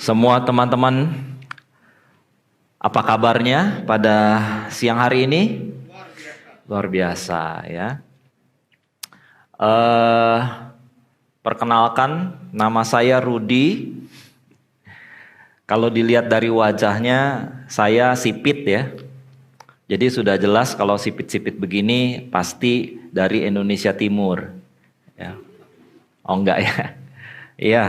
Semua teman-teman, apa kabarnya pada siang hari ini? Luar biasa ya. Perkenalkan, nama saya Rudi. Kalau dilihat dari wajahnya, saya sipit ya. Jadi sudah jelas kalau sipit-sipit begini pasti dari Indonesia Timur. Ya. Oh enggak ya? Iya.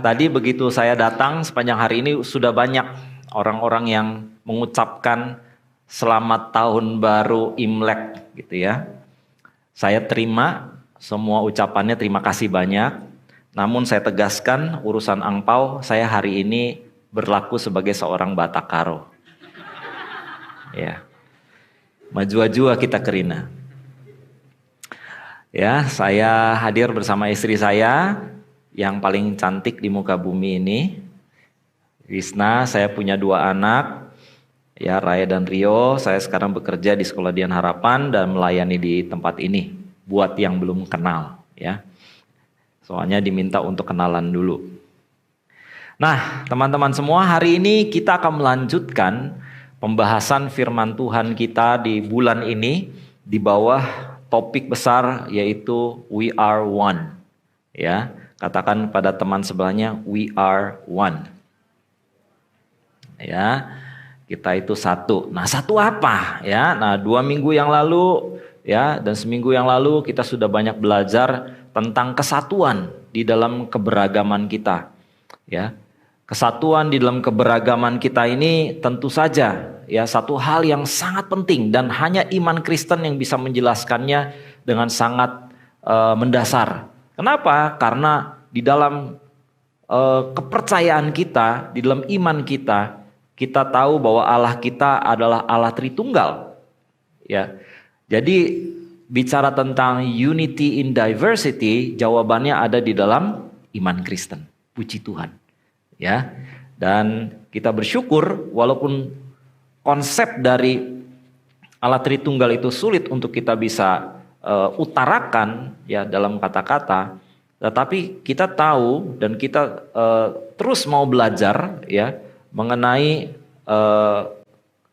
Tadi begitu saya datang sepanjang hari ini sudah banyak orang-orang yang mengucapkan selamat tahun baru Imlek gitu ya. Saya terima semua ucapannya, terima kasih banyak. Namun saya tegaskan urusan angpau saya hari ini berlaku sebagai seorang Batakaro. Ya. Maju-jua kita kerina. Ya, saya hadir bersama istri saya yang paling cantik di muka bumi ini, Wisna. Saya punya 2 anak, ya, Raya dan Rio. Saya sekarang bekerja di Sekolah Dian Harapan dan melayani di tempat ini. Buat yang belum kenal, ya, soalnya diminta untuk kenalan dulu. Nah, teman-teman semua, hari ini kita akan melanjutkan pembahasan firman Tuhan kita di bulan ini di bawah topik besar yaitu We Are One, ya. Katakan pada teman sebelahnya, we are one. Ya, kita itu satu. Nah, satu apa? Ya, nah 2 minggu yang lalu, ya, dan seminggu yang lalu kita sudah banyak belajar tentang kesatuan di dalam keberagaman kita. Ya, kesatuan di dalam keberagaman kita ini tentu saja, ya, satu hal yang sangat penting dan hanya iman Kristen yang bisa menjelaskannya dengan sangat mendasar. Kenapa? Karena di dalam kepercayaan kita, di dalam iman kita, kita tahu bahwa Allah kita adalah Allah Tritunggal. Ya, jadi bicara tentang unity in diversity, jawabannya ada di dalam iman Kristen. Puji Tuhan. Ya, dan kita bersyukur walaupun konsep dari Allah Tritunggal itu sulit untuk kita bisa utarakan ya dalam kata-kata, tetapi kita tahu dan kita terus mau belajar ya mengenai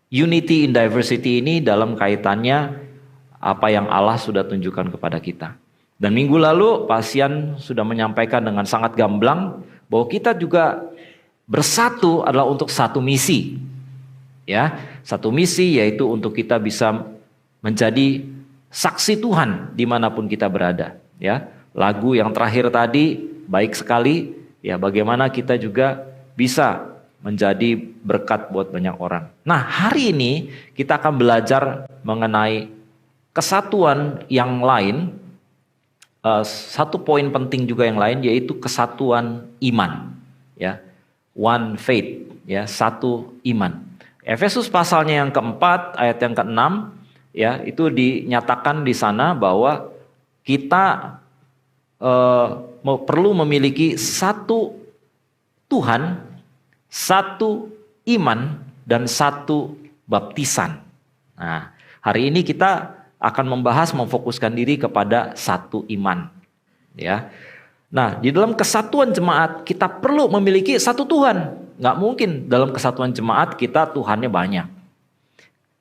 unity in diversity ini dalam kaitannya apa yang Allah sudah tunjukkan kepada kita. Dan minggu lalu Pasian sudah menyampaikan dengan sangat gamblang bahwa kita juga bersatu adalah untuk satu misi. Ya, satu misi yaitu untuk kita bisa menjadi saksi Tuhan dimanapun kita berada. Ya, lagu yang terakhir tadi baik sekali. Ya, bagaimana kita juga bisa menjadi berkat buat banyak orang. Nah, hari ini kita akan belajar mengenai kesatuan yang lain. Satu poin penting juga yang lain yaitu kesatuan iman. Ya, one faith. Ya, satu iman. Efesus pasalnya yang keempat ayat yang ke-6 ya itu dinyatakan di sana bahwa kita perlu memiliki satu Tuhan, satu iman dan satu baptisan. Nah, hari ini kita akan membahas memfokuskan diri kepada satu iman. Ya. Nah, di dalam kesatuan jemaat kita perlu memiliki satu Tuhan. Nggak mungkin dalam kesatuan jemaat kita Tuhannya banyak.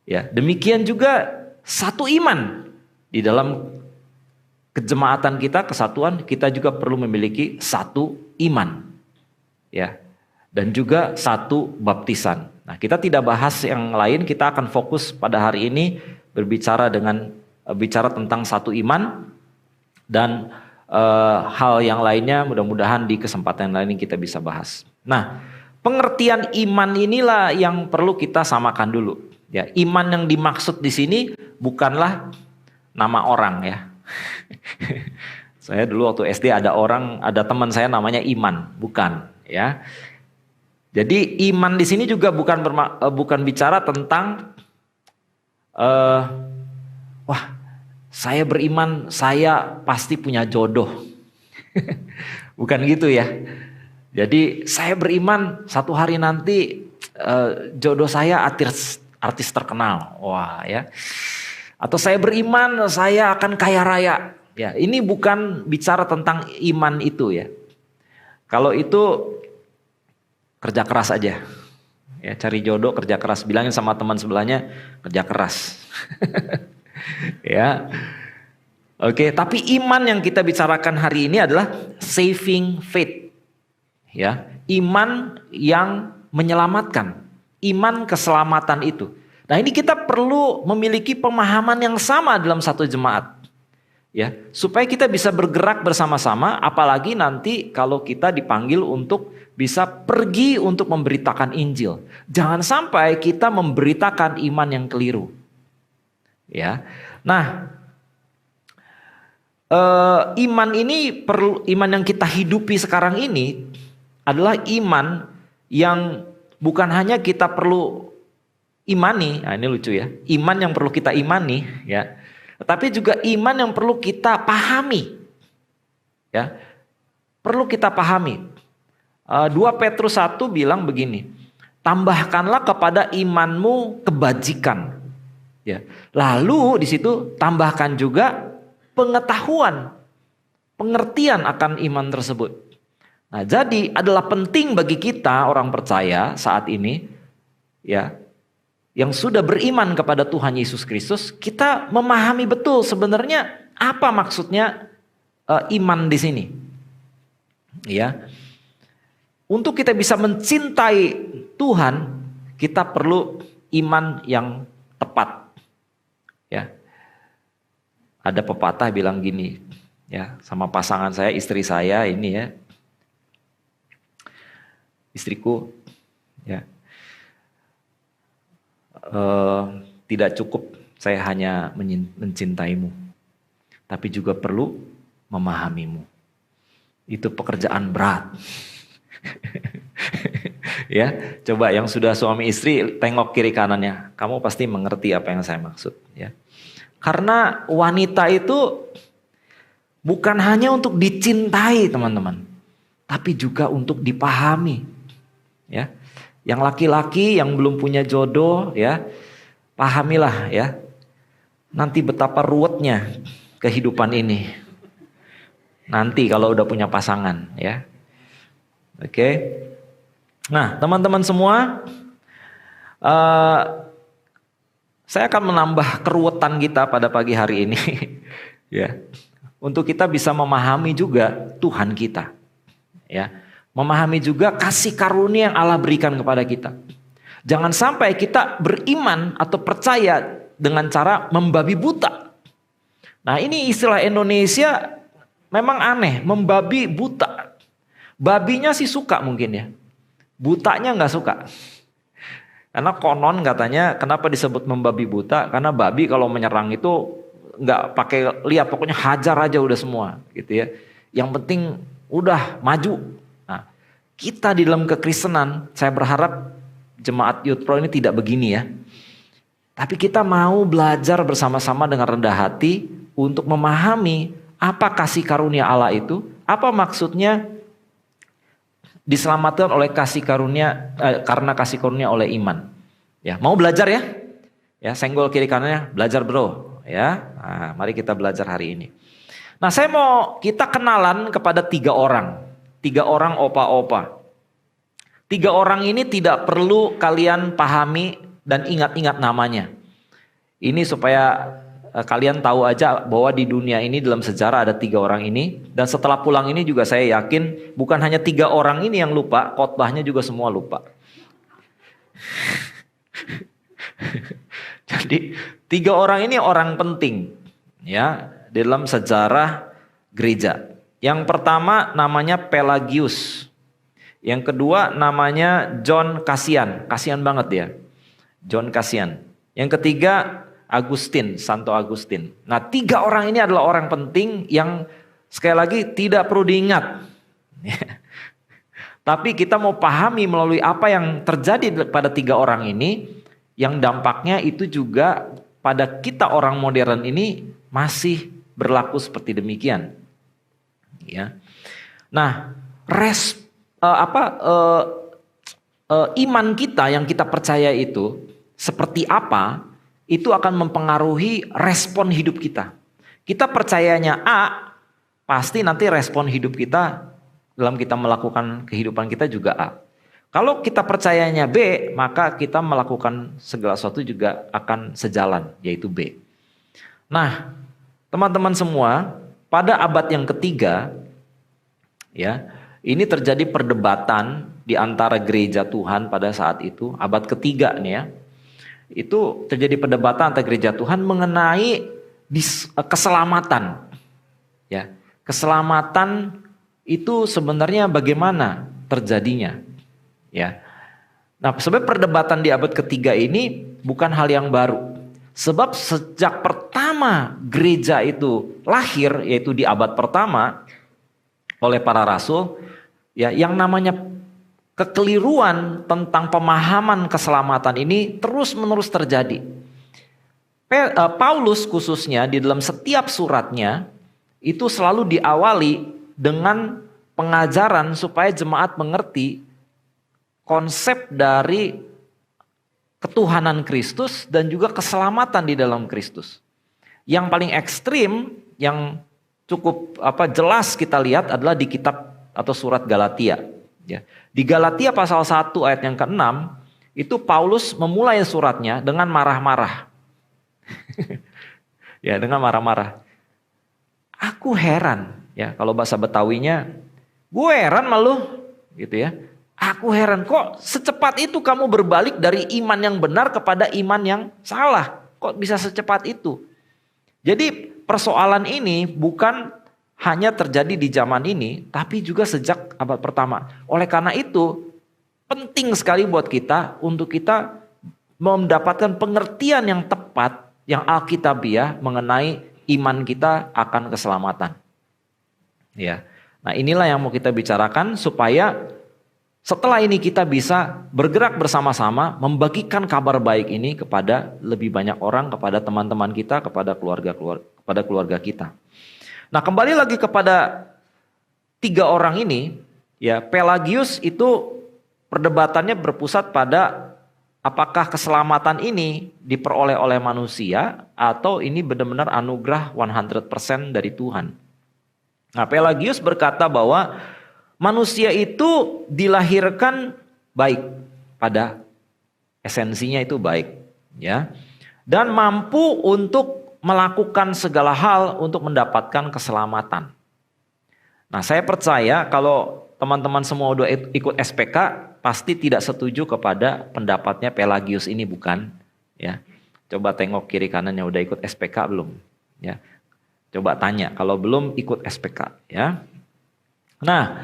Ya, demikian juga satu iman. Di dalam kejemaatan kita, kesatuan, kita juga perlu memiliki satu iman. Ya. Dan juga satu baptisan. Nah, kita tidak bahas yang lain, kita akan fokus pada hari ini bicara tentang satu iman dan hal yang lainnya mudah-mudahan di kesempatan lain kita bisa bahas. Nah, pengertian iman inilah yang perlu kita samakan dulu. Ya, iman yang dimaksud di sini bukanlah nama orang ya. Saya dulu waktu SD ada teman saya namanya Iman, bukan ya. Jadi iman di sini juga bukan bicara tentang wah, saya beriman, saya pasti punya jodoh. Bukan gitu ya. Jadi saya beriman satu hari nanti jodoh saya artis terkenal. Wah ya. Atau saya beriman saya akan kaya raya. Ya, ini bukan bicara tentang iman itu ya. Kalau itu kerja keras aja. Ya, cari jodoh kerja keras. Bilangin sama teman sebelahnya kerja keras. Ya. Oke, tapi iman yang kita bicarakan hari ini adalah saving faith. Ya, iman yang menyelamatkan. Iman keselamatan itu. Nah, ini kita perlu memiliki pemahaman yang sama dalam satu jemaat. Ya, supaya kita bisa bergerak bersama-sama, apalagi nanti kalau kita dipanggil untuk bisa pergi untuk memberitakan Injil. Jangan sampai kita memberitakan iman yang keliru. Ya. Nah, iman ini perlu, iman yang kita hidupi sekarang ini adalah iman yang bukan hanya kita perlu imani. Nah, ini lucu ya. Iman yang perlu kita imani, ya. Tapi juga iman yang perlu kita pahami. Ya. Perlu kita pahami. 2 Petrus 1 bilang begini, tambahkanlah kepada imanmu kebajikan. Ya. Lalu di situ tambahkan juga pengetahuan, pengertian akan iman tersebut. Nah, jadi adalah penting bagi kita orang percaya saat ini, ya, yang sudah beriman kepada Tuhan Yesus Kristus, kita memahami betul sebenarnya apa maksudnya iman di sini. Ya. Untuk kita bisa mencintai Tuhan, kita perlu iman yang tepat. Ya. Ada pepatah bilang gini, ya, sama pasangan saya, istri saya ini ya. Istriku, ya. Tidak cukup saya hanya mencintaimu, tapi juga perlu memahamimu. Itu pekerjaan berat. Ya, coba yang sudah suami istri tengok kiri kanannya, kamu pasti mengerti apa yang saya maksud, ya. Karena wanita itu bukan hanya untuk dicintai, teman-teman, tapi juga untuk dipahami, ya. Yang laki-laki yang belum punya jodoh, ya, pahamilah, ya, nanti betapa ruwetnya kehidupan ini nanti kalau udah punya pasangan, ya. Oke. Nah, teman-teman semua, saya akan menambah keruwetan kita pada pagi hari ini, ya, untuk kita bisa memahami juga Tuhan kita, ya, memahami juga kasih karunia yang Allah berikan kepada kita. Jangan sampai kita beriman atau percaya dengan cara membabi buta. Nah, ini istilah Indonesia memang aneh, membabi buta. Babinya sih suka mungkin ya, butanya nggak suka. Karena konon katanya kenapa disebut membabi buta? Karena babi kalau menyerang itu nggak pakai lihat, pokoknya hajar aja udah semua, gitu ya. Yang penting udah maju. Nah, kita di dalam kekristenan, saya berharap jemaat Youth Pro ini tidak begini ya. Tapi kita mau belajar bersama-sama dengan rendah hati untuk memahami apa kasih karunia Allah itu, apa maksudnya diselamatkan oleh kasih karunia, karena kasih karunia oleh iman. Ya, mau belajar ya? Ya, senggol kiri kanannya, belajar bro. Ya, nah, mari kita belajar hari ini. Nah, saya mau kita kenalan kepada 3 orang, 3 orang opa-opa. 3 orang ini tidak perlu kalian pahami dan ingat-ingat namanya. Ini supaya kalian tahu aja bahwa di dunia ini dalam sejarah ada 3 orang ini. Dan setelah pulang ini juga saya yakin bukan hanya 3 orang ini yang lupa, khotbahnya juga semua lupa. Jadi 3 orang ini orang penting ya dalam sejarah gereja. Yang pertama namanya Pelagius. Yang kedua namanya John Cassian. Kasian banget dia. John Cassian. Yang ketiga Agustin, Santo Agustin. Nah, 3 orang ini adalah orang penting yang sekali lagi tidak perlu diingat. Tapi kita mau pahami melalui apa yang terjadi pada 3 orang ini, yang dampaknya itu juga pada kita orang modern ini masih berlaku seperti demikian. Ya. Nah, iman kita yang kita percaya itu seperti apa? Itu akan mempengaruhi respon hidup kita. Kita percayanya A, pasti nanti respon hidup kita dalam kita melakukan kehidupan kita juga A. Kalau kita percayanya B, maka kita melakukan segala sesuatu juga akan sejalan, yaitu B. Nah, teman-teman semua, pada abad yang ketiga, ya, ini terjadi perdebatan di antara gereja Tuhan pada saat itu, abad ketiga nih ya. Itu terjadi perdebatan antara gereja Tuhan mengenai keselamatan. Ya, keselamatan itu sebenarnya bagaimana terjadinya? Ya. Nah, sebenarnya perdebatan di abad ketiga ini bukan hal yang baru. Sebab sejak pertama gereja itu lahir, yaitu di abad pertama oleh para rasul, ya, yang namanya kekeliruan tentang pemahaman keselamatan ini terus-menerus terjadi. Paulus khususnya di dalam setiap suratnya itu selalu diawali dengan pengajaran supaya jemaat mengerti konsep dari ketuhanan Kristus dan juga keselamatan di dalam Kristus. Yang paling ekstrim, yang cukup jelas kita lihat adalah di kitab atau surat Galatia. Ya. Di Galatia pasal 1 ayat yang ke-6, itu Paulus memulai suratnya dengan marah-marah. Ya, dengan marah-marah. Aku heran, ya, kalau bahasa Betawinya, gue heran malu, gitu ya. Aku heran, kok secepat itu kamu berbalik dari iman yang benar kepada iman yang salah? Kok bisa secepat itu? Jadi persoalan ini bukan hanya terjadi di zaman ini, tapi juga sejak abad pertama. Oleh karena itu, penting sekali buat kita untuk kita mendapatkan pengertian yang tepat, yang alkitabiah mengenai iman kita akan keselamatan. Ya. Nah, inilah yang mau kita bicarakan supaya setelah ini kita bisa bergerak bersama-sama membagikan kabar baik ini kepada lebih banyak orang, kepada teman-teman kita, kepada keluarga kita. Nah, kembali lagi kepada 3 orang ini, ya, Pelagius itu perdebatannya berpusat pada apakah keselamatan ini diperoleh oleh manusia atau ini benar-benar anugerah 100% dari Tuhan. Nah, Pelagius berkata bahwa manusia itu dilahirkan baik, pada esensinya itu baik, ya, dan mampu untuk melakukan segala hal untuk mendapatkan keselamatan. Nah, saya percaya kalau teman-teman semua udah ikut SPK, pasti tidak setuju kepada pendapatnya Pelagius ini, bukan? Ya, coba tengok kiri kanannya, udah ikut SPK belum? Ya, coba tanya kalau belum ikut SPK, ya. Nah,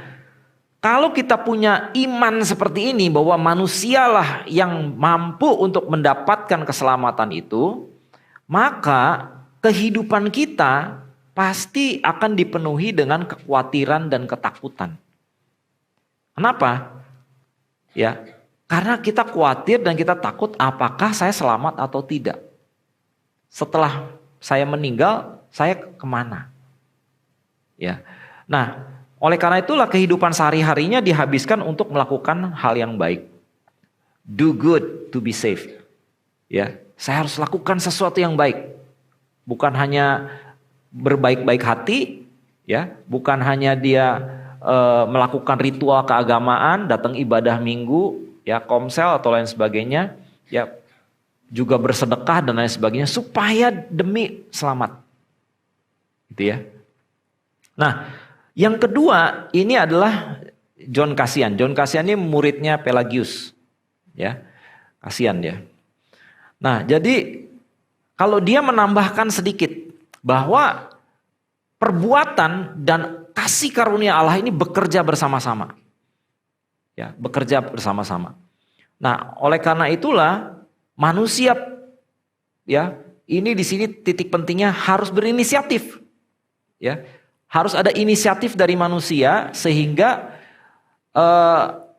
kalau kita punya iman seperti ini bahwa manusialah yang mampu untuk mendapatkan keselamatan itu, maka kehidupan kita pasti akan dipenuhi dengan kekhawatiran dan ketakutan. Kenapa? Ya, karena kita khawatir dan kita takut apakah saya selamat atau tidak. Setelah saya meninggal, saya kemana? Ya. Nah, oleh karena itulah kehidupan sehari-harinya dihabiskan untuk melakukan hal yang baik. Do good to be safe. Ya, saya harus lakukan sesuatu yang baik. Bukan hanya berbaik-baik hati, ya, bukan hanya dia melakukan ritual keagamaan, datang ibadah minggu, ya, komsel atau lain sebagainya, ya, juga bersedekah dan lain sebagainya supaya demi selamat. Gitu ya. Nah, yang kedua ini adalah John Cassian. John Cassian ini muridnya Pelagius, ya, kasihan dia. Nah, jadi kalau dia menambahkan sedikit bahwa perbuatan dan kasih karunia Allah ini bekerja bersama-sama, ya, bekerja bersama-sama. Nah, oleh karena itulah manusia, ya, ini di sini titik pentingnya harus berinisiatif, ya. Harus ada inisiatif dari manusia sehingga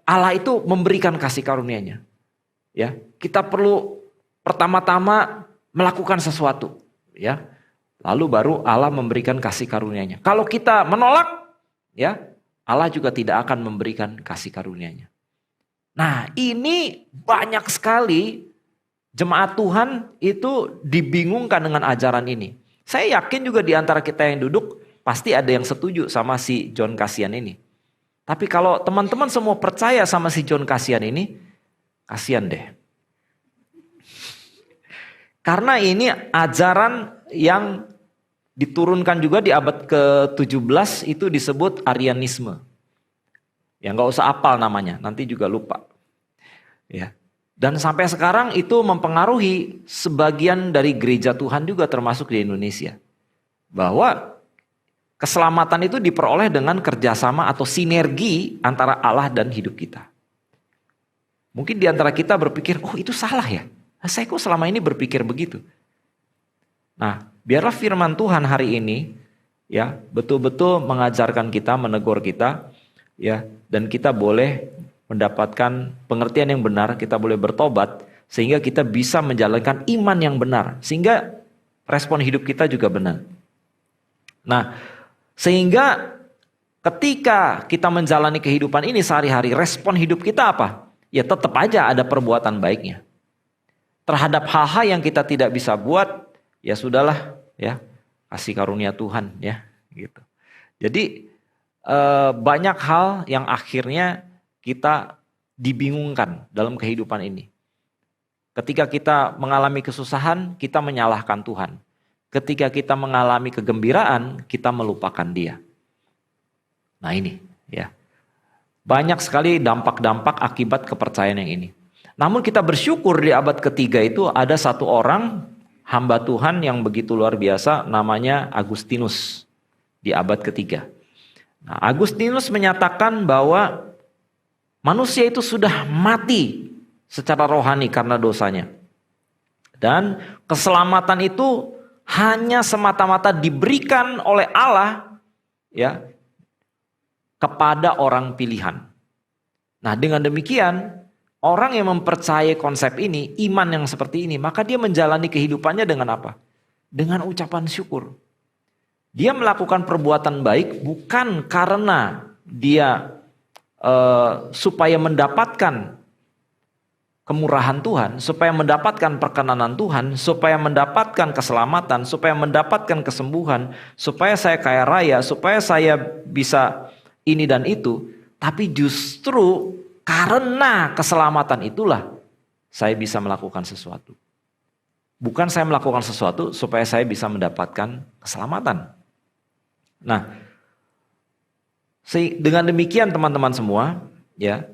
Allah itu memberikan kasih karunia-Nya. Ya, kita perlu pertama-tama melakukan sesuatu, ya. Lalu baru Allah memberikan kasih karunia-Nya. Kalau kita menolak, ya, Allah juga tidak akan memberikan kasih karunia-Nya. Nah, ini banyak sekali jemaat Tuhan itu dibingungkan dengan ajaran ini. Saya yakin juga di antara kita yang duduk pasti ada yang setuju sama si John Cassian ini. Tapi kalau teman-teman semua percaya sama si John Cassian ini, kasihan deh. Karena ini ajaran yang diturunkan juga di abad ke-17 itu disebut Arianisme. Ya nggak usah apal namanya, nanti juga lupa. Ya. Dan sampai sekarang itu mempengaruhi sebagian dari gereja Tuhan juga termasuk di Indonesia. Bahwa keselamatan itu diperoleh dengan kerjasama atau sinergi antara Allah dan hidup kita. Mungkin di antara kita berpikir, oh itu salah ya. Nah, saya kok selama ini berpikir begitu. Nah, biarlah firman Tuhan hari ini ya betul-betul mengajarkan kita, menegur kita, ya, dan kita boleh mendapatkan pengertian yang benar, kita boleh bertobat sehingga kita bisa menjalankan iman yang benar, sehingga respon hidup kita juga benar. Nah, sehingga ketika kita menjalani kehidupan ini sehari-hari, respon hidup kita apa? Ya tetap aja ada perbuatan baiknya. Terhadap hal-hal yang kita tidak bisa buat, ya sudahlah, ya kasih karunia Tuhan, ya gitu. Jadi banyak hal yang akhirnya kita dibingungkan dalam kehidupan ini. Ketika kita mengalami kesusahan, kita menyalahkan Tuhan. Ketika kita mengalami kegembiraan, kita melupakan Dia. Nah ini, ya banyak sekali dampak-dampak akibat kepercayaan yang ini. Namun kita bersyukur di abad ketiga itu ada satu orang hamba Tuhan yang begitu luar biasa, namanya Agustinus di abad ketiga. Nah, Agustinus menyatakan bahwa manusia itu sudah mati secara rohani karena dosanya. Dan keselamatan itu hanya semata-mata diberikan oleh Allah ya kepada orang pilihan. Nah, dengan demikian orang yang mempercayai konsep ini, iman yang seperti ini, maka dia menjalani kehidupannya dengan apa? Dengan ucapan syukur. Dia melakukan perbuatan baik bukan karena dia supaya mendapatkan kemurahan Tuhan, supaya mendapatkan perkenanan Tuhan, supaya mendapatkan keselamatan, supaya mendapatkan kesembuhan, supaya saya kaya raya, supaya saya bisa ini dan itu, tapi justru karena keselamatan itulah saya bisa melakukan sesuatu. Bukan saya melakukan sesuatu supaya saya bisa mendapatkan keselamatan. Nah, dengan demikian teman-teman semua, ya,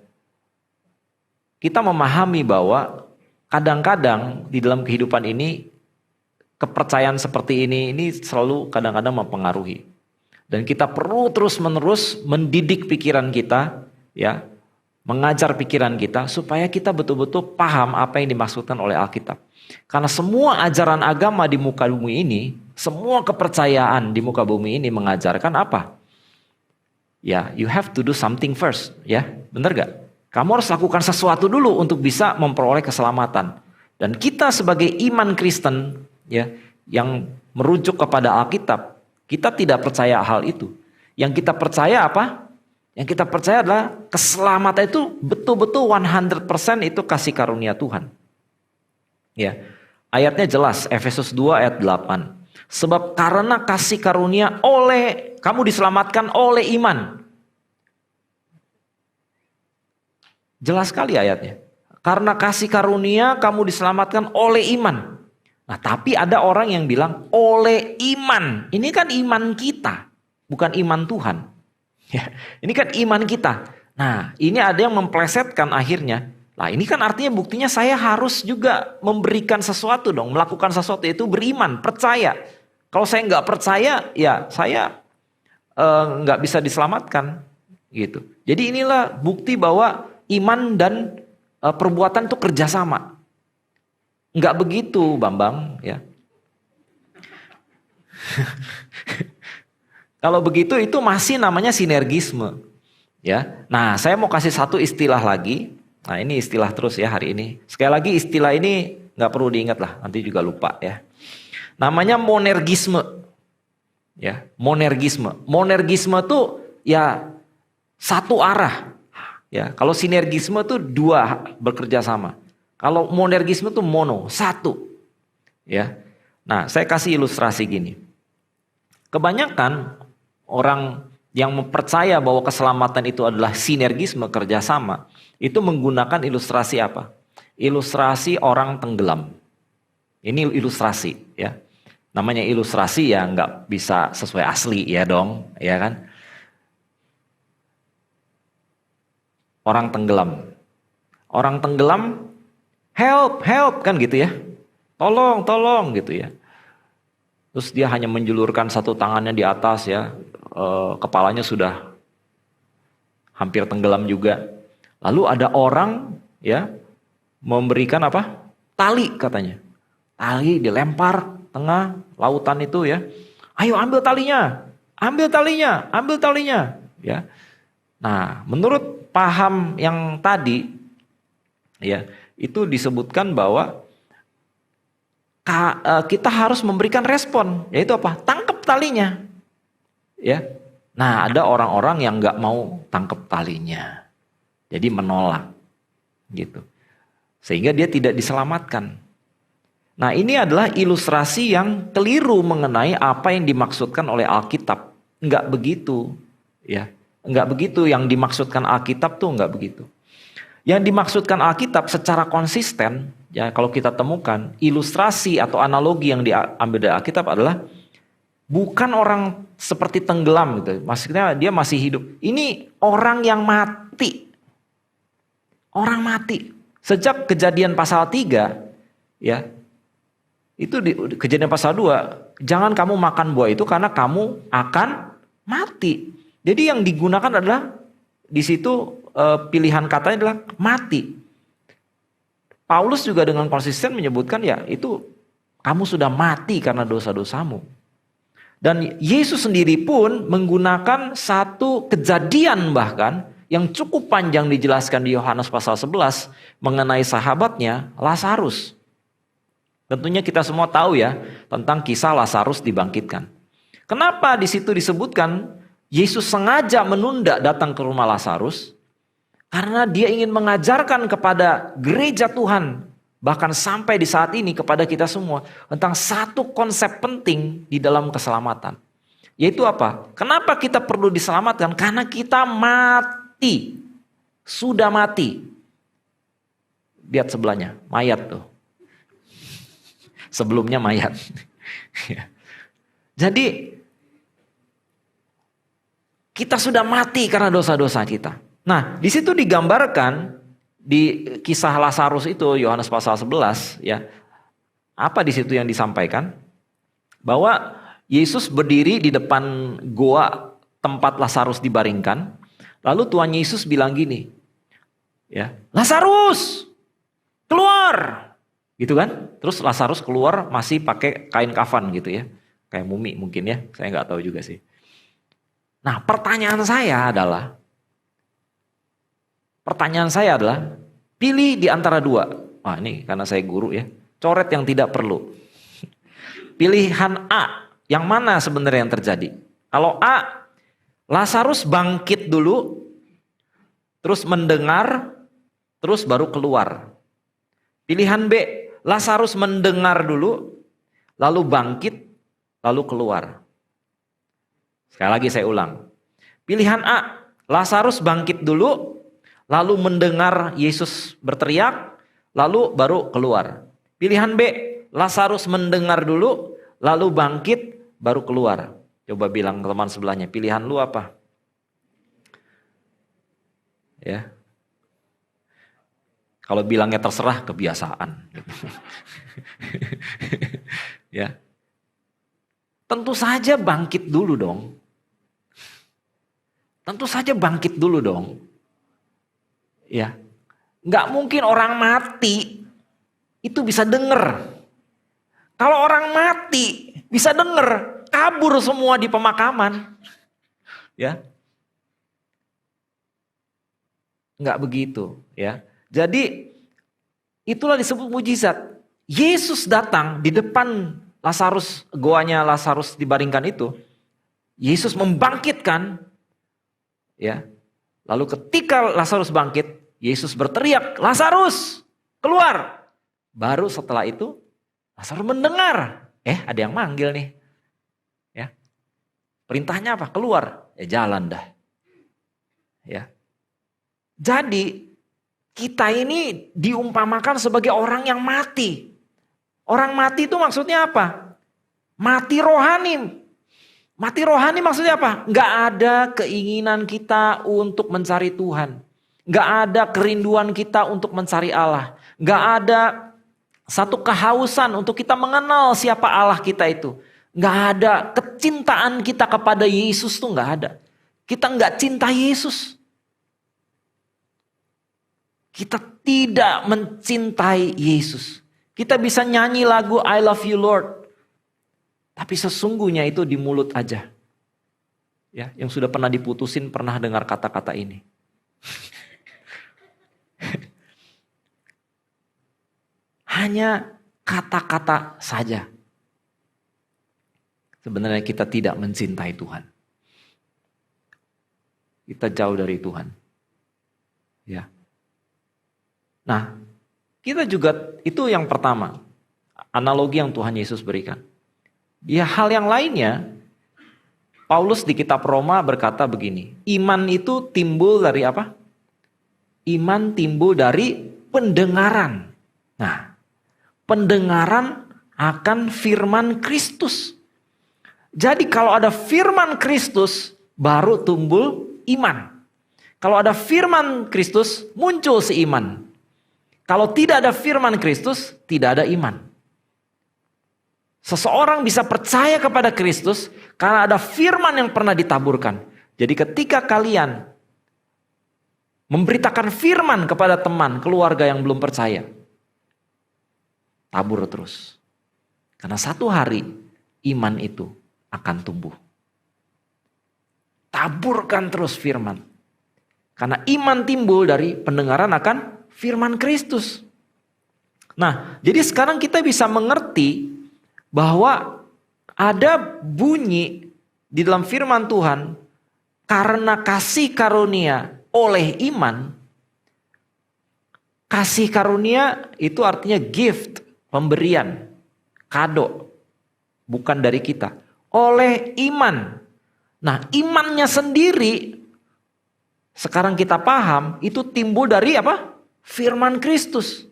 kita memahami bahwa kadang-kadang di dalam kehidupan ini kepercayaan seperti ini selalu kadang-kadang mempengaruhi. Dan kita perlu terus-menerus mendidik pikiran kita, ya, mengajar pikiran kita supaya kita betul-betul paham apa yang dimaksudkan oleh Alkitab. Karena semua ajaran agama di muka bumi ini, semua kepercayaan di muka bumi ini mengajarkan apa? Ya, you have to do something first, ya, benar gak? Kamu harus lakukan sesuatu dulu untuk bisa memperoleh keselamatan. Dan kita sebagai iman Kristen, ya, yang merujuk kepada Alkitab, kita tidak percaya hal itu. Yang kita percaya apa? Yang kita percaya adalah keselamatan itu betul-betul 100% itu kasih karunia Tuhan. Ya, ayatnya jelas, Efesus 2 ayat 8. Sebab karena kasih karunia kamu diselamatkan oleh iman. Jelas sekali ayatnya. Karena kasih karunia kamu diselamatkan oleh iman. Nah, tapi ada orang yang bilang oleh iman. Ini kan iman kita, bukan iman Tuhan. Ya, ini kan iman kita. Nah, ini ada yang memplesetkan akhirnya. Nah, ini kan artinya buktinya saya harus juga memberikan sesuatu dong, melakukan sesuatu, itu beriman, percaya. Kalau saya nggak percaya, ya saya nggak bisa diselamatkan, gitu. Jadi inilah bukti bahwa iman dan perbuatan itu kerjasama. Nggak begitu, Bambang, ya. Kalau begitu itu masih namanya sinergisme, ya. Nah, saya mau kasih satu istilah lagi. Nah, ini istilah terus ya hari ini. Sekali lagi istilah ini nggak perlu diingat lah, nanti juga lupa ya. Namanya monergisme, ya. Monergisme. Monergisme tuh ya satu arah, ya. Kalau sinergisme tuh dua bekerja sama. Kalau monergisme tuh mono, satu, ya. Nah, saya kasih ilustrasi gini. Kebanyakan orang yang percaya bahwa keselamatan itu adalah sinergisme kerjasama, itu menggunakan ilustrasi apa? Ilustrasi orang tenggelam. Ini ilustrasi ya. Namanya ilustrasi ya nggak bisa sesuai asli ya dong, ya kan? Orang tenggelam. Orang tenggelam, help, help kan gitu ya. Tolong, tolong gitu ya. Terus dia hanya menjulurkan satu tangannya di atas ya. Kepalanya sudah hampir tenggelam juga. Lalu ada orang ya memberikan apa? Tali katanya. Tali dilempar tengah lautan itu ya. Ayo ambil talinya. Ambil talinya, ambil talinya ya. Nah, menurut paham yang tadi ya, itu disebutkan bahwa kita harus memberikan respon, yaitu apa? Tangkap talinya. Ya. Nah, ada orang-orang yang nggak mau tangkap talinya. Jadi menolak. Gitu. Sehingga dia tidak diselamatkan. Nah, ini adalah ilustrasi yang keliru mengenai apa yang dimaksudkan oleh Alkitab. Enggak begitu, ya. Enggak begitu yang dimaksudkan Alkitab tuh enggak begitu. Yang dimaksudkan Alkitab secara konsisten, ya kalau kita temukan ilustrasi atau analogi yang diambil dari Alkitab adalah bukan orang seperti tenggelam gitu. Maksudnya dia masih hidup. Ini orang yang mati. Orang mati. Sejak Kejadian pasal 3, ya. Itu di Kejadian pasal 2, jangan kamu makan buah itu karena kamu akan mati. Jadi yang digunakan adalah di situ pilihan katanya adalah mati. Paulus juga dengan konsisten menyebutkan ya itu kamu sudah mati karena dosa-dosamu. Dan Yesus sendiri pun menggunakan satu kejadian bahkan yang cukup panjang dijelaskan di Yohanes pasal 11 mengenai sahabatnya Lazarus. Tentunya kita semua tahu ya tentang kisah Lazarus dibangkitkan. Kenapa di situ disebutkan Yesus sengaja menunda datang ke rumah Lazarus? Karena dia ingin mengajarkan kepada gereja Tuhan, bahkan sampai di saat ini kepada kita semua, tentang satu konsep penting di dalam keselamatan. Yaitu apa? Kenapa kita perlu diselamatkan? Karena kita mati. Sudah mati. Lihat sebelahnya, mayat tuh. Sebelumnya mayat. Jadi kita sudah mati karena dosa-dosa kita. Nah, di situ digambarkan di kisah Lazarus itu Yohanes pasal 11 ya. Apa di situ yang disampaikan? Bahwa Yesus berdiri di depan goa tempat Lazarus dibaringkan. Lalu Tuhan Yesus bilang gini, ya, Lazarus, keluar. Gitu kan? Terus Lazarus keluar masih pakai kain kafan gitu ya. Kayak mumi mungkin ya, saya nggak tahu juga sih. Nah, pertanyaan saya adalah, pilih di antara dua. Wah ini karena saya guru ya, coret yang tidak perlu. Pilihan A, yang mana sebenarnya yang terjadi? Kalau A, Lazarus bangkit dulu, terus mendengar, terus baru keluar. Pilihan B, Lazarus mendengar dulu, lalu bangkit, lalu keluar. Sekali lagi saya ulang. Pilihan A, Lazarus bangkit dulu, lalu mendengar Yesus berteriak, lalu baru keluar. Pilihan B, Lazarus mendengar dulu, lalu bangkit, baru keluar. Coba bilang ke teman sebelahnya, pilihan lu apa? Ya. Kalau bilangnya terserah, kebiasaan. Ya. Tentu saja bangkit dulu dong. Tentu saja bangkit dulu dong. Ya. Nggak mungkin orang mati itu bisa denger. Kalau orang mati bisa denger, kabur semua di pemakaman. Ya. Nggak begitu, ya. Jadi itulah disebut mujizat. Yesus datang di depan Lazarus, goanya Lazarus dibaringkan itu. Yesus membangkitkan, ya. Lalu ketika Lazarus bangkit, Yesus berteriak, Lazarus keluar. Baru setelah itu Lazarus mendengar, ada yang manggil nih, ya. Perintahnya apa? Keluar. Ya jalan dah. Ya. Jadi kita ini diumpamakan sebagai orang yang mati. Orang mati itu maksudnya apa? Mati rohani. Mati rohani maksudnya apa? Nggak ada keinginan kita untuk mencari Tuhan. Nggak ada kerinduan kita untuk mencari Allah. Nggak ada satu kehausan untuk kita mengenal siapa Allah kita itu. Nggak ada kecintaan kita kepada Yesus tuh nggak ada. Kita nggak cinta Yesus. Kita tidak mencintai Yesus. Kita bisa nyanyi lagu I love you Lord. Tapi sesungguhnya itu di mulut aja. Ya, yang sudah pernah diputusin pernah dengar kata-kata ini. Hanya kata-kata saja. Sebenarnya kita tidak mencintai Tuhan. Kita jauh dari Tuhan. Ya. Nah, kita juga itu yang pertama. Analogi yang Tuhan Yesus berikan. Ya, hal yang lainnya, Paulus di kitab Roma berkata begini, iman itu timbul dari apa? Iman timbul dari pendengaran. Nah, pendengaran akan firman Kristus. Jadi kalau ada firman Kristus, baru tumbuh iman. Kalau ada firman Kristus, muncul seiman. Kalau tidak ada firman Kristus, tidak ada iman. Seseorang bisa percaya kepada Kristus karena ada firman yang pernah ditaburkan. Jadi ketika kalian memberitakan firman kepada teman, keluarga yang belum percaya, tabur terus. Karena satu hari iman itu akan tumbuh. Taburkan terus firman. Karena iman timbul dari pendengaran akan firman Kristus. Nah, jadi sekarang kita bisa mengerti bahwa ada bunyi di dalam firman Tuhan, karena kasih karunia oleh iman. Kasih karunia itu artinya gift, pemberian, kado, bukan dari kita, oleh iman. Nah, imannya sendiri sekarang kita paham itu timbul dari apa? Firman Kristus.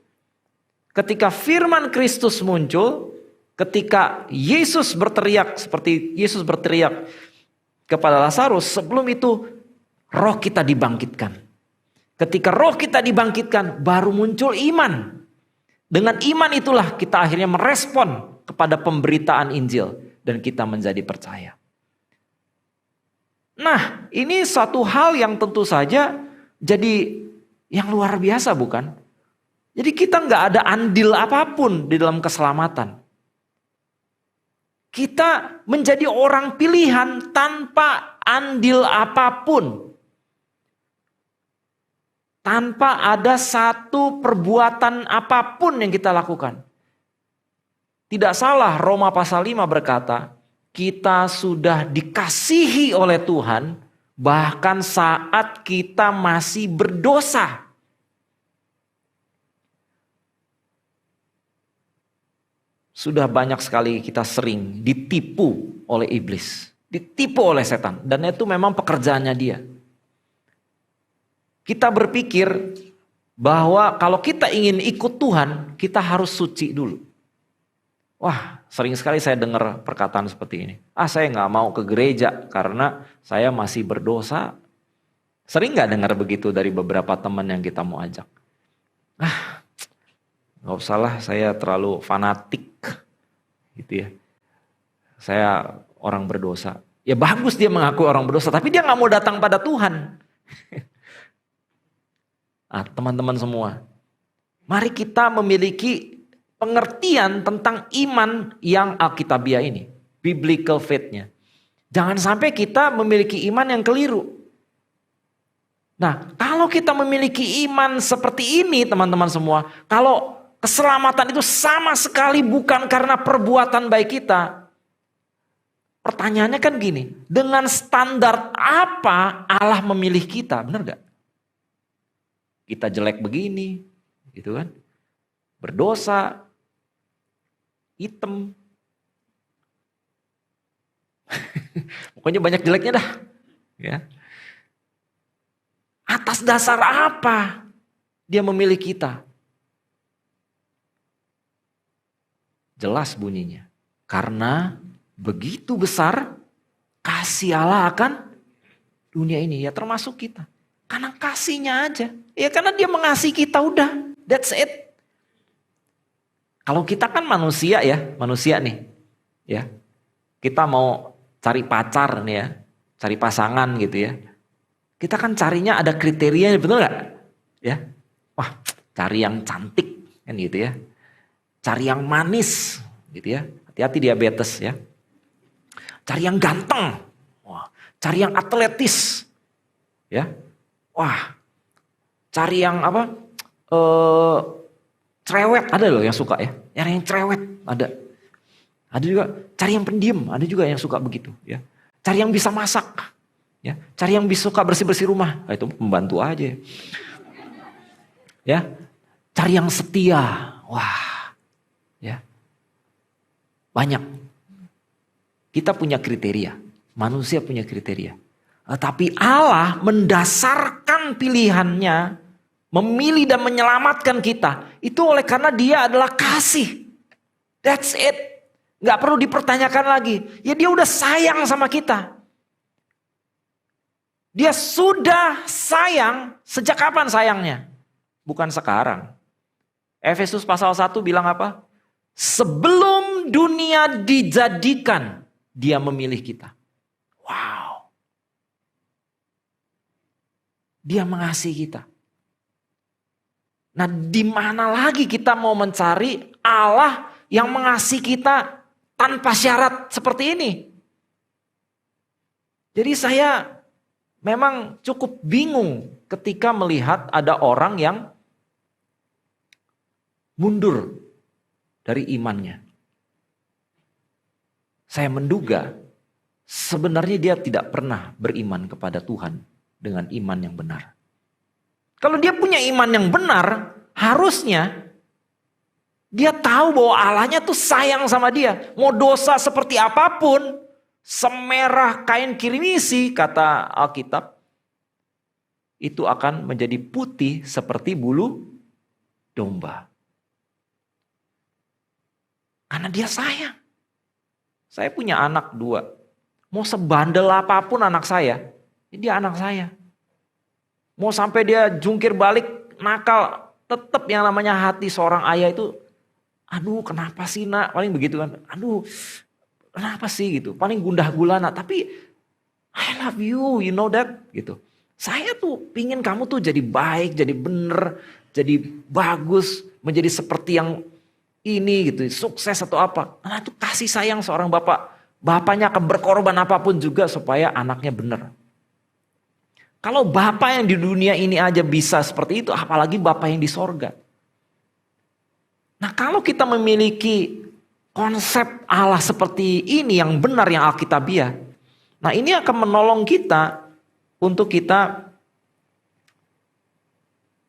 Ketika firman Kristus muncul, ketika Yesus berteriak seperti Yesus berteriak kepada Lazarus, sebelum itu roh kita dibangkitkan. Ketika roh kita dibangkitkan, baru muncul iman. Dengan iman itulah kita akhirnya merespon kepada pemberitaan Injil dan kita menjadi percaya. Nah, ini satu hal yang tentu saja jadi yang luar biasa, bukan? Jadi kita nggak ada andil apapun di dalam keselamatan. Kita menjadi orang pilihan tanpa andil apapun. Tanpa ada satu perbuatan apapun yang kita lakukan. Tidak salah Roma pasal 5 berkata, kita sudah dikasihi oleh Tuhan bahkan saat kita masih berdosa. Sudah banyak sekali kita sering ditipu oleh iblis. Ditipu oleh setan. Dan itu memang pekerjaannya dia. Kita berpikir bahwa kalau kita ingin ikut Tuhan, kita harus suci dulu. Wah, sering sekali saya dengar perkataan seperti ini. Saya gak mau ke gereja karena saya masih berdosa. Sering gak dengar begitu dari beberapa teman yang kita mau ajak? Gak usah lah, saya terlalu fanatik gitu ya. Saya orang berdosa. Ya bagus dia mengaku orang berdosa, tapi dia gak mau datang pada Tuhan. Teman-teman semua, mari kita memiliki pengertian tentang iman yang alkitabiah ini. Biblical faith-nya. Jangan sampai kita memiliki iman yang keliru. Nah, kalau kita memiliki iman seperti ini teman-teman semua, kalau keselamatan itu sama sekali bukan karena perbuatan baik kita. Pertanyaannya kan gini, dengan standar apa Allah memilih kita, benar gak? Kita jelek begini, gitu kan? Berdosa, hitam. Pokoknya banyak jeleknya dah. Ya. Atas dasar apa dia memilih kita? Jelas bunyinya. Karena begitu besar kasih Allah akan dunia ini. Ya termasuk kita. Karena kasihnya aja. Ya karena dia mengasihi kita udah. That's it. Kalau kita kan manusia ya. Manusia nih. Ya. Kita mau cari pacar nih ya. Cari pasangan gitu ya. Kita kan carinya ada kriterianya, betul gak? Ya. Wah, cari yang cantik kan gitu ya. Cari yang manis gitu ya. Hati-hati diabetes ya. Cari yang ganteng. Wah, cari yang atletis. Ya. Wah. Cari yang apa? Cerewet, ada loh yang suka ya. Yang cerewet ada. Ada juga cari yang pendiam, ada juga yang suka begitu ya. Cari yang bisa masak. Ya, cari yang bisa suka bersih-bersih rumah. Nah, itu pembantu aja. Ya. Cari yang setia. Wah. Ya. Banyak. Kita punya kriteria. Manusia punya kriteria. Tapi Allah mendasarkan pilihannya, memilih dan menyelamatkan kita. Itu oleh karena dia adalah kasih. That's it. Gak perlu dipertanyakan lagi. Ya dia udah sayang sama kita. Dia sudah sayang. Sejak kapan sayangnya? Bukan sekarang. Efesus pasal 1 bilang apa? Sebelum dunia dijadikan, dia memilih kita. Wow. Dia mengasihi kita. Nah, di mana lagi kita mau mencari Allah yang mengasihi kita tanpa syarat seperti ini? Jadi saya memang cukup bingung ketika melihat ada orang yang mundur dari imannya. Saya menduga sebenarnya dia tidak pernah beriman kepada Tuhan dengan iman yang benar. Kalau dia punya iman yang benar, harusnya dia tahu bahwa Allahnya tuh sayang sama dia. Mau dosa seperti apapun, semerah kain kirmisi, kata Alkitab, itu akan menjadi putih seperti bulu domba. Karena dia sayang. Saya punya anak 2. Mau sebandel apapun anak saya, dia anak saya. Mau sampai dia jungkir balik, nakal, tetap yang namanya hati seorang ayah itu, aduh kenapa sih nak, paling begitu kan, aduh kenapa sih gitu, paling gundah gulana, tapi I love you, you know that gitu. Saya tuh pingin kamu tuh jadi baik, jadi bener, jadi bagus, menjadi seperti yang ini gitu, sukses atau apa. Nah itu kasih sayang seorang bapak. Bapaknya akan berkorban apapun juga supaya anaknya benar. Kalau bapak yang di dunia ini aja bisa seperti itu, apalagi bapak yang di sorga. Nah kalau kita memiliki konsep Allah seperti ini yang benar, yang alkitabiah. Nah ini akan menolong kita untuk kita